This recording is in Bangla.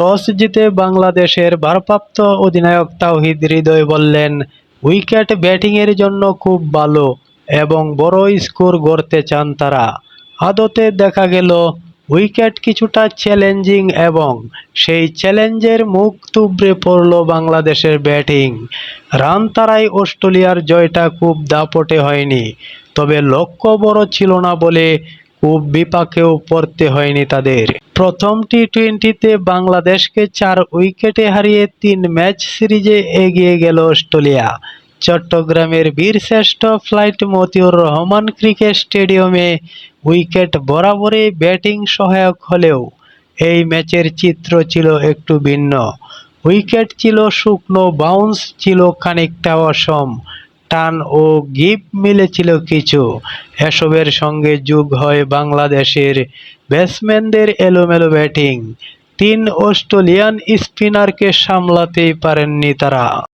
টস জিতে বাংলাদেশের ভারপ্রাপ্ত অধিনায়ক তাওহিদ হৃদয় বললেন, উইকেট ব্যাটিংয়ের জন্য খুব ভালো এবং বড় স্কোর গড়তে চান তারা। আদতে দেখা গেল উইকেট কিছুটা চ্যালেঞ্জিং এবং সেই চ্যালেঞ্জের মুখ থুবড়ে পড়ল বাংলাদেশের ব্যাটিং। রান তাড়াই অস্ট্রেলিয়ার জয়টা খুব দাপটে হয়নি, তবে লক্ষ্য বড় ছিল না বলে খুব বিপাকেও পড়তে হয়নি তাদের। প্রথম টি-20তে বাংলাদেশকে 4 উইকেটে হারিয়ে 3 ম্যাচ সিরিজে এগিয়ে গেল অস্ট্রেলিয়া। চট্টগ্রামের বীরশ্রেষ্ঠ ফ্লাইট মতিউর রহমান ক্রিকেট স্টেডিয়ামে উইকেট বরাবরই ব্যাটিং সহায়ক হলেও এই ম্যাচের চিত্র ছিল একটু ভিন্ন। উইকেট ছিল শুকনো, বাউন্স ছিল খানিকটা অসম, টান ও গিপ মিলেছিল কিছু। এসবের সঙ্গে যোগ হয় বাংলাদেশের ব্যাটসম্যানদের এলোমেলো ব্যাটিং। 3 অস্ট্রেলিয়ান স্পিনারকে সামলাতেই পারেননি তারা।